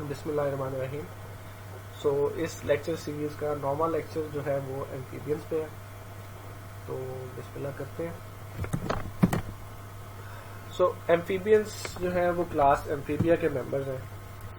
बिस्मिल्लाहिर्रहमानिर्रहीम। सो इस lecture series का नॉर्मल लेक्चर जो है वो एम्फीबियंस पे है, तो बिस्मिल्लाह करते हैं। सो एम्फीबियंस जो है वो क्लास एम्फीबिया के मेंबर्स हैं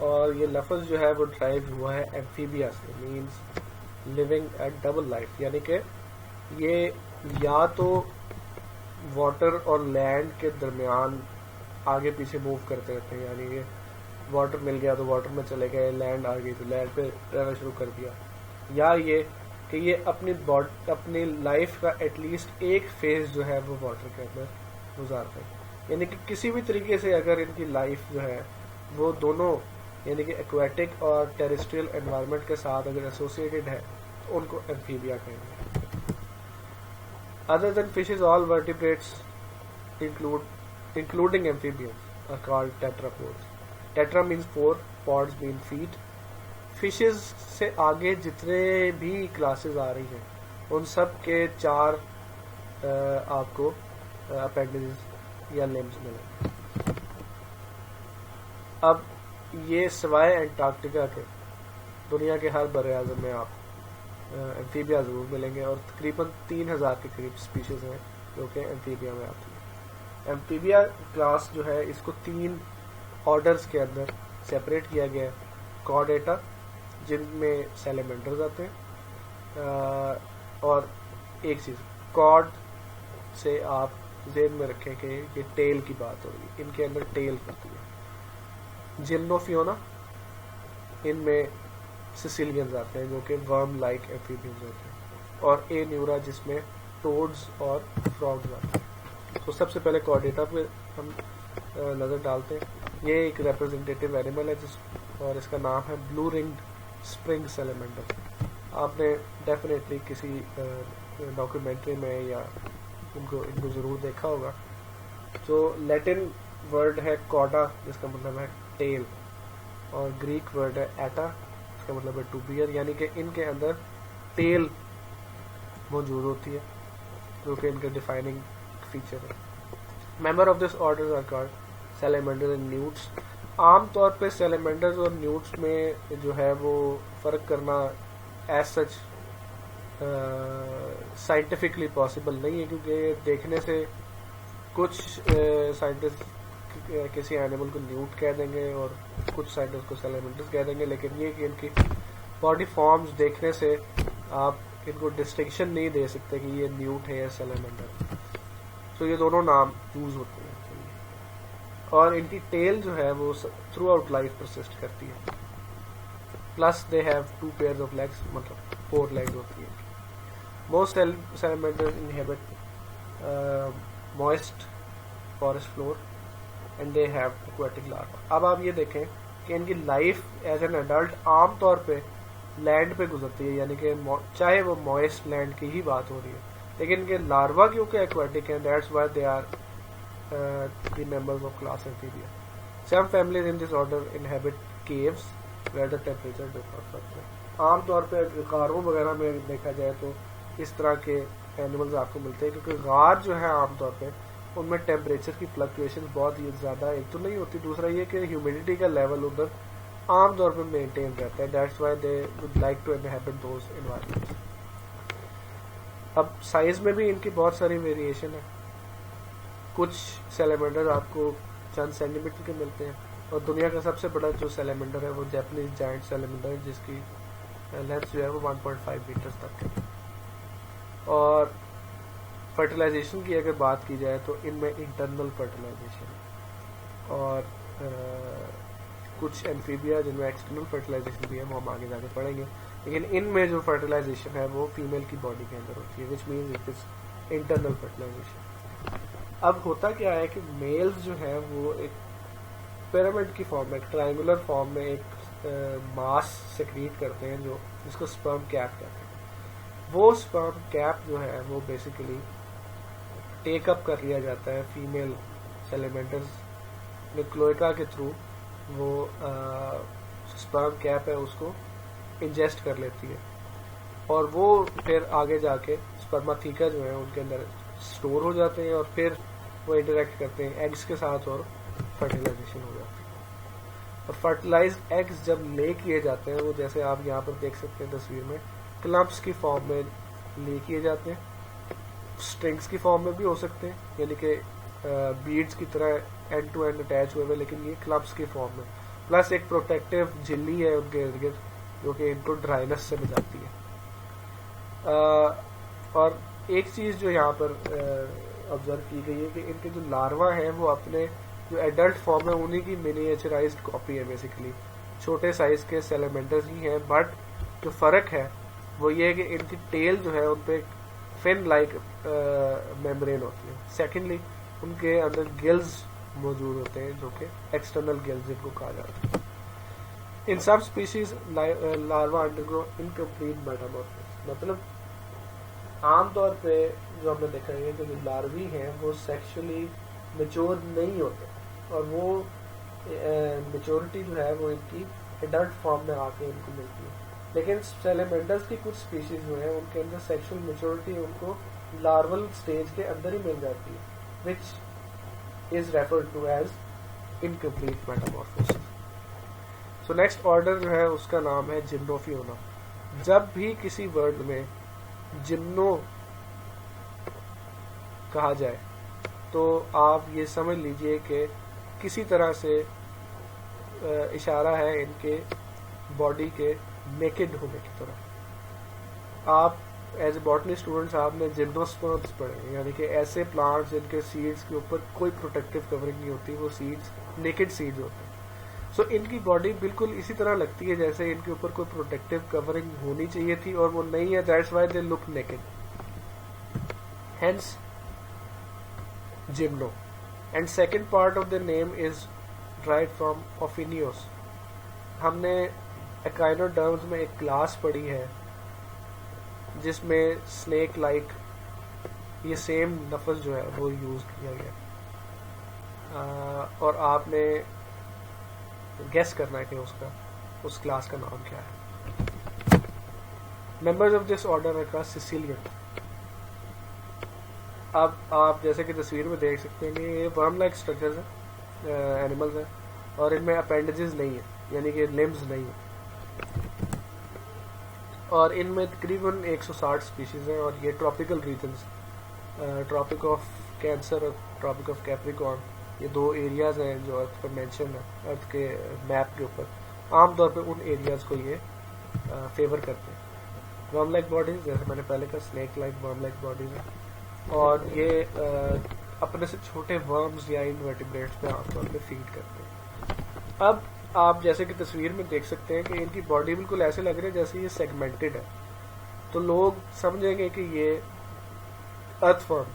और ये लफ्ज़ जो है वो ड्राइव हुआ है एम्फीबिया से, means living at double life, यानी कि ये या तो वाटर और लैंड के दरमियान आगे पीछे मूव करते रहते हैं, यानी ये वाटर मिल गया तो वाटर में चले गए, लैंड आ गई तो लैंड पे रहना शुरू कर दिया, या ये कि ये अपनी लाइफ का एटलीस्ट एक फेज जो है वो वाटर के अंदर गुजारते हैं। यानी कि किसी भी तरीके से अगर इनकी लाइफ जो है वो दोनों यानी कि एक्वेटिक और टेरेस्ट्रियल एनवायरनमेंट के साथ अगर एसोसिएटेड है तो उनको एम्फीबिया कहेंगे। Other than fishes all vertebrates including amphibians are called tetrapods. Tetra means 4, pods mean feet. Fishes से आगे जितने भी क्लासेस आ रही हैं उन सब के 4 आपको अपेंडेजेस या लिम्स मिले। अब ये सिवाय एंटार्क्टिका के दुनिया के हर बड़े आज़म में आप एम्फीबिया जरूर मिलेंगे और तकरीबन 3000 के करीब स्पीशीज हैं जो कि एम्फीबिया में आती है। एम्फीबिया क्लास जो है इसको 3 ऑर्डर्स के अंदर सेपरेट किया गया है। कॉर्डेटा जिनमें सैलेमेंडर्स आते हैं, और एक चीज कॉर्ड से आप जेन में रखें कि ये टेल की बात हो रही है, इनके अंदर टेल होती है। जिम्नोफियोना इनमें सिसिलियंस आते हैं जो कि वर्म लाइक एम्फीबियंस होते हैं, और ए न्यूरा जिसमें टोड्स और फ्रॉग्स आते हैं। तो सबसे पहले कॉर्डेटा पे हम नजर डालते हैं। ये एक रिप्रेजेंटेटिव एनिमल है और इसका नाम है ब्लू रिंग्ड स्प्रिंग सैलेमेंडर। आपने डेफिनेटली किसी डॉक्यूमेंट्री में या इनको जरूर देखा होगा। जो लैटिन वर्ड है कॉडा जिसका मतलब है टेल, और ग्रीक वर्ड है एटा इसका मतलब है टू बियर, यानी कि इनके अंदर टेल मौजूद होती है जो कि इनका डिफाइनिंग फीचर है। Member of this order are called salamanders and newts. आम तौर पे सैलेमेंडर्स और न्यूट्स में जो है वो फर्क करना एज सच साइंटिफिकली पॉसिबल नहीं है, क्योंकि देखने से कुछ साइंटिस्ट किसी एनिमल को न्यूट कह देंगे और कुछ साइंटिस्ट को सैलेमेंडर्स कह देंगे, लेकिन ये कि इनकी बॉडी फॉर्म्स देखने से आप इनको डिस्टिंक्शन नहीं दे सकते कि ये न्यूट है या सैलेमेंडर। तो ये दोनों नाम यूज होते हैं और इनकी टेल जो है वो थ्रू आउट लाइफ परसिस्ट करती है। Plus they have 2 pairs of legs, मतलब 4 लेग्स होती है। Most salamanders inhabit moist forest floor and they have aquatic larva. अब आप ये देखें कि इनकी लाइफ एज एन एडल्ट आम तौर पे लैंड पे गुजरती है, यानी कि चाहे वो मॉइस्ट लैंड की ही बात हो रही है, लेकिन इनके लार्वा क्योंकि एक्वेटिक हैं, that's why they are the members of class Amphibia. Some families in this order inhabit caves where the temperature differs from them. आम तौर पे गारों वगैरह में देखा जाए तो इस तरह के एनिमल्स आपको मिलते हैं, क्योंकि गार जो है आम तौर पे उनमें टेम्परेचर की फ्लक्चुएशन बहुत ही ज़्यादा एक तो नहीं होती, दूसरा ये कि ह्यूमिडिटी का लेवल उधर आम तौर पे मेंटेन रहता है। That's why they would like to inhabit those environments. अब साइज में भी इनकी बहुत सारी वेरिएशन है। कुछ सैलेमेंडर आपको चंद सेंटीमीटर के मिलते हैं, और दुनिया का सबसे बड़ा जो सैलेमेंडर है वो जैपनीज जायंट सैलेमेंडर है जिसकी लेंथ जो है वो 1.5 मीटर तक है। और फर्टिलाइजेशन की अगर बात की जाए तो इनमें इंटरनल फर्टिलाइजेशन है, और कुछ एम्फीबिया जिनमें एक्सटर्नल फर्टिलाइजेशन भी है वो हम आगे जाके पढ़ेंगे, लेकिन इनमें जो फर्टिलाइजेशन है वो फीमेल की बॉडी के अंदर होती है, which means it is internal fertilization. अब होता क्या है कि मेल्स जो है वो एक पिरामिड की फॉर्म में, ट्रायंगुलर फॉर्म में एक मास सेक्रीट करते हैं जो जिसको स्पर्म कैप कहते हैं। वो स्पर्म कैप जो है वो बेसिकली टेक अप कर लिया जाता है फीमेल सैलेमेंडर्स में क्लोएका के थ्रू। वो स्पर्म कैप है उसको इंजेस्ट कर लेती है और वो फिर आगे जाके स्पर्माथीका जो है उनके अंदर स्टोर हो जाते हैं और फिर वो इंटरेक्ट करते हैं एग्स के साथ और फर्टिलाइजेशन हो जाती है। और फर्टिलाइज्ड एग्स जब ले किए जाते हैं, वो जैसे आप यहाँ पर देख सकते हैं तस्वीर में, क्लम्प्स की फॉर्म में ले किए जाते हैं, स्ट्रिंग्स की फॉर्म में भी हो सकते हैं, यानी कि बीड्स की तरह एंड टू एंड अटैच हुए हुए, लेकिन ये क्लम्प्स की फॉर्म में, प्लस एक प्रोटेक्टिव झिल्ली है उनके इर्द गिर्द जो कि इनको ड्राइनेस से बचाती है। और एक चीज जो यहाँ पर ऑब्जर्व की गई है कि इनके जो लार्वा हैं वो अपने जो एडल्ट फॉर्म है उन्हीं की मिनिएचराइज्ड कॉपी है, बेसिकली छोटे साइज के सैलमेंडर्स ही हैं, बट जो फर्क है वो ये है कि इनकी टेल जो है उन पे फिन लाइक मेम्ब्रेन होती है। सेकेंडली उनके अंदर गिल्स मौजूद होते हैं जो कि एक्सटर्नल गिल्स जिनको कहा जाता है। इन सब species larva undergo incomplete Metamorphosis, मतलब आमतौर पे जो हमने देखा है कि जो लार्वी हैं वो सेक्सुअली मेच्योर नहीं होते और वो मेच्योरिटी जो है वो इनकी एडल्ट फॉर्म में आके इनको मिलती है। लेकिन सैलमेंडर्स की कुछ स्पीशीज जो है उनके अंदर सेक्सुअल मेच्योरिटी उनको लार्वल स्टेज के अंदर ही मिल जाती है, which is referred to as incomplete metamorphosis. So next order जो है उसका नाम है जिम्नोफियोना। जब भी किसी वर्ड में जिम्नो कहा जाए तो आप ये समझ लीजिए कि किसी तरह से इशारा है इनके बॉडी के नेकेड होने की तरफ। आप एज ए बॉटनी स्टूडेंट्स आपने जिम्नोस्पर्म्स पढ़े, यानी कि ऐसे प्लांट्स जिनके सीड्स के ऊपर कोई प्रोटेक्टिव कवरिंग नहीं होती, वो सीड्स नेकेड सीड्स होते हैं। सो इनकी बॉडी बिल्कुल इसी तरह लगती है जैसे इनके ऊपर कोई प्रोटेक्टिव कवरिंग होनी चाहिए थी और वो नहीं है, that's why they look naked, hence gymno. And second part of the name is derived from ophinios. हमने एकाइनोडर्म्स में एक क्लास पढ़ी है जिसमें स्नेक लाइक ये सेम लफ्ज जो है वो यूज किया गया, और आपने गेस करना है कि उस क्लास का नाम क्या है। Members of this order are caecilian. अब आप जैसे कि तस्वीर में देख सकते हैं कि ये वर्म लाइक स्ट्रक्चर्स हैं, एनिमल्स हैं, और इनमें अपेंडेजेस नहीं है, यानी कि लिम्स नहीं है, और इनमें तकरीबन 160 स्पीशीज हैं। और ये tropical regions, tropic of cancer और ट्रॉपिक ऑफ कैप्रिकॉर्न, ये दो एरियाज हैं जो अर्थ पर मेंशन है, अर्थ के मैप के ऊपर। आमतौर पे उन एरियाज को ये फेवर करते हैं। वर्म लाइक बॉडीज, जैसे मैंने पहले कहा, snake like worm like bodies है, और ये अपने से छोटे वर्म्स या इनवर्टिब्रेट्स पे आमतौर पे फीड करते हैं। अब आप जैसे कि तस्वीर में देख सकते हैं कि इनकी बॉडी बिल्कुल ऐसे लग रही है जैसे ये सेगमेंटेड है, तो लोग समझेंगे कि ये अर्थवर्म,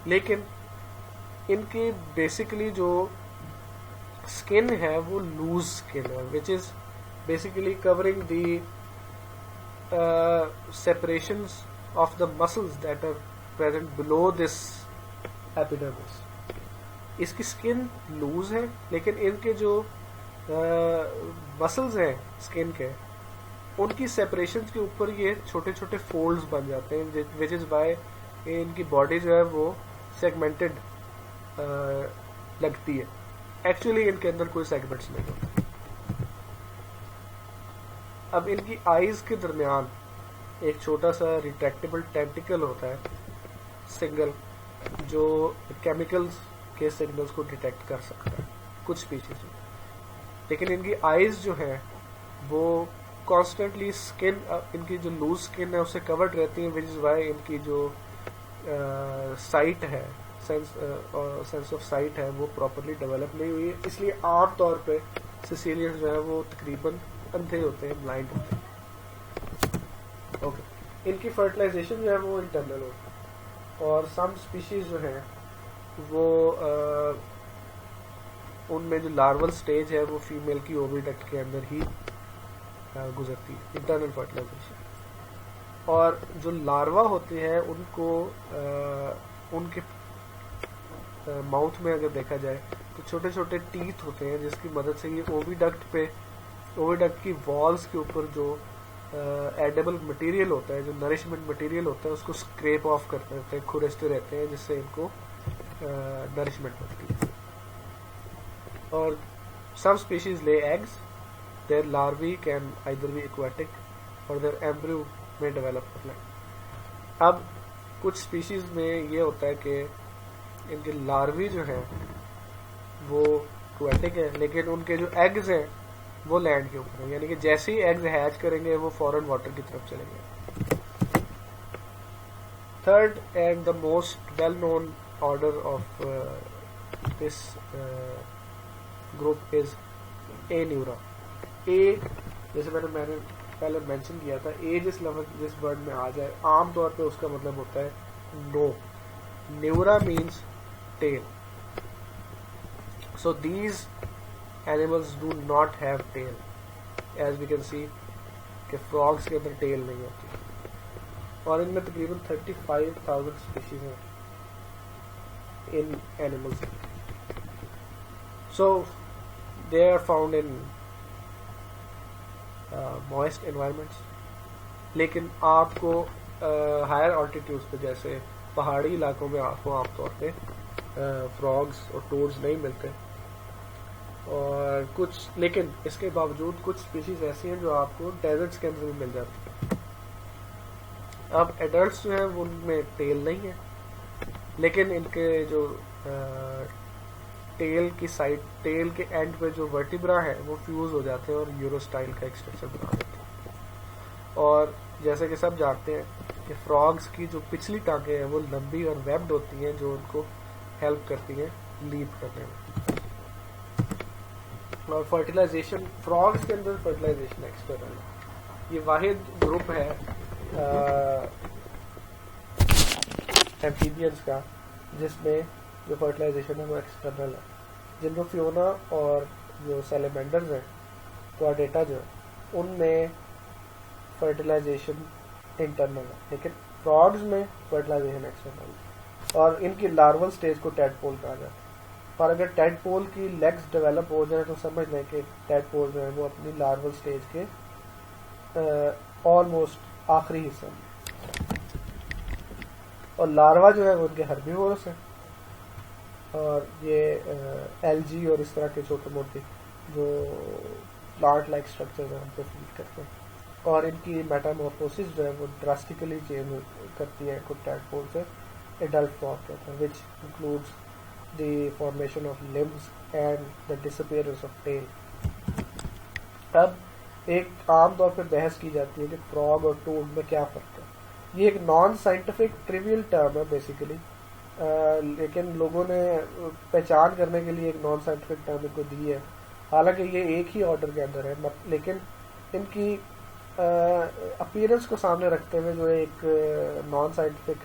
लेकिन इनकी बेसिकली जो स्किन है वो लूज स्किन है, which is basically covering the separations of the muscles that are present below this epidermis. इसकी स्किन लूज है, लेकिन इनके जो मसल्स हैं स्किन के, उनकी सेपरेशन के ऊपर ये छोटे छोटे फोल्ड्स बन जाते हैं, विच इज वाई इनकी बॉडी जो है वो सेगमेंटेड लगती है। एक्चुअली इनके अंदर कोई सेगमेंट्स नहीं होते। अब इनकी आईज के दरमियान एक छोटा सा रिट्रैक्टेबल टेंटिकल होता है, सिग्नल, जो केमिकल्स के सिग्नल्स को डिटेक्ट कर सकता है कुछ स्पीशीज में। लेकिन इनकी आईज जो है वो कॉन्स्टेंटली स्किन, इनकी जो लूज स्किन है उससे कवर्ड रहती है, विच इज वाई इनकी जो साइट है, सेंस ऑफ साइट है, वो प्रॉपरली डेवलप नहीं हुई है। इसलिए आमतौर पे सिसिलियंस जो है वो तकरीबन अंधे होते हैं, ब्लाइंड होते हैं। ओके, इनकी फर्टिलाइजेशन जो है वो इंटरनल होती है, और सम स्पीशीज जो है वो उनमें जो लार्वल स्टेज है वो फीमेल की ओविडक्ट के अंदर ही गुजरती है, इंटरनल फर्टिलाइजेशन। और जो लार्वा होते हैं उनको उनके माउथ में अगर देखा जाए तो छोटे छोटे टीथ होते हैं, जिसकी मदद से ये ओविडक्ट की वॉल्स के ऊपर जो एडेबल मटेरियल होता है, जो नरिशमेंट मटेरियल होता है, उसको स्क्रैप ऑफ करते रहते हैं, खुरसते रहते हैं, जिससे इनको नरिशमेंट मिलती है। और Some species lay eggs. Their larvae can either be aquatic or their embryo may develop on land. अब कुछ स्पीशीज में ये होता है कि इनके लार्वी जो हैं वो एक्वाटिक है, लेकिन उनके जो एग्स हैं वो लैंड के ऊपर है, यानी कि जैसे ही एग्स हैच करेंगे वो फॉरन वाटर की तरफ चलेंगे. Third and the most well known order of this group is anura. ए जैसे मैंने पहले मेंशन किया था, ए जिस वर्ड में आ जाए आमतौर पे उसका मतलब होता है no. Nura means tail. So these animals do not have tail. As we can see कि फ्रॉग्स के अंदर टेल नहीं होती, और इनमें तकरीबन 35,000 स्पीशीज हैं इन animals. So they are found in moist environments. लेकिन आपको हायर ऑल्टीट्यूड्स पे जैसे पहाड़ी इलाकों में आपको आमतौर पे फ्रॉग्स और टोड्स नहीं मिलते, और कुछ, लेकिन इसके बावजूद कुछ स्पीशीज ऐसी हैं जो आपको डेजर्ट्स के अंदर भी मिल जाती हैं. अब एडल्ट्स जो हैं उनमें टेल नहीं है, लेकिन इनके जो टेल की साइड, टेल के एंड पे जो वर्टिब्रा है वो फ्यूज हो जाते हैं और यूरोस्टाइल का एक स्ट्रक्चर बना देते हैं. और जैसे कि सब जानते हैं कि फ्रॉग्स की जो पिछली टांगें हैं वो लंबी और वेब्ड होती हैं, जो उनको हेल्प करती हैं लीप करने में. और फर्टिलाइजेशन, फ्रॉग्स के अंदर फर्टिलाइजेशन एक्सटर्नल है. ये वाहिद ग्रुप है एम्फीबियंस का जिसमें जो फर्टिलाइजेशन है वो एक्सटर्नल है. जिनको फियोना और जो सैलेमेंडर्स हैं, क्वाडेटा जो है, उनमें फर्टिलाइजेशन इंटरनल है, लेकिन फ्रॉग्स में फर्टिलाइजेशन एक्सटर्नल है. और इनकी लार्वल स्टेज को टेडपोल कहा जाता है. पर अगर टेडपोल की लेग्स डेवलप हो जाए तो समझ लें कि टेडपोल जो है वो अपनी लार्वल स्टेज के ऑलमोस्ट आखिरी हिस्से में. और लार्वा जो है वो उनके हर्बीवोरस है, और ये एलजी और इस तरह के छोटे मोटे जो प्लांट लाइक स्ट्रक्चर है उनको फीड करते हैं. और इनकी मेटामॉर्फोसिस जो है वो ड्रास्टिकली चेंज करती है कुछ टैडपोल से एडल्ट फ्रॉग के अंदर, which includes the formation of limbs and the disappearance of tail. अब एक आमतौर पर बहस की जाती है कि फ्रॉग और टोड में क्या फर्क है. ये एक नॉन साइंटिफिक ट्रिवियल टर्म है बेसिकली, लेकिन लोगों ने पहचान करने के लिए एक नॉन साइंटिफिक टर्म इनको दी है. हालांकि ये एक ही ऑर्डर के अंदर है, लेकिन इनकी अपीयरेंस को सामने रखते हुए जो एक नॉन साइंटिफिक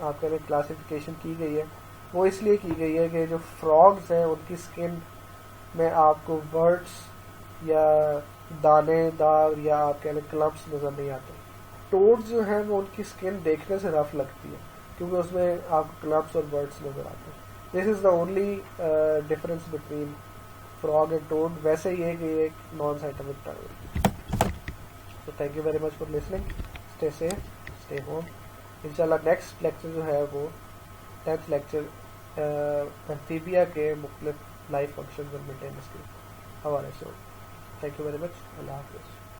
आपके क्लासिफिकेशन की गई है वो इसलिए की गई है कि जो फ्रॉग्स हैं उनकी स्किन में आपको वर्ड्स या दानेदार या आप कह लें क्लम्प्स नजर नहीं आते. टोड्स जो हैं वो उनकी स्किन देखने से रफ लगती है क्योंकि उसमें आपको क्लम्प्स और वर्ड्स नजर आते हैं. This is the only difference between frog and toad. वैसे ही है कि एक नॉन साइंटिफिक टर्म है. तो thank you very much for listening. Stay safe, stay home. इंशाल्लाह नेक्स्ट लेक्चर जो है वो 10th लेक्चर एम्फीबिया के मुख्तलिफ लाइफ फंक्शन और मेंटेनेंस के हवाले से हो. Thank you very much. अल्लाह हाफिज़.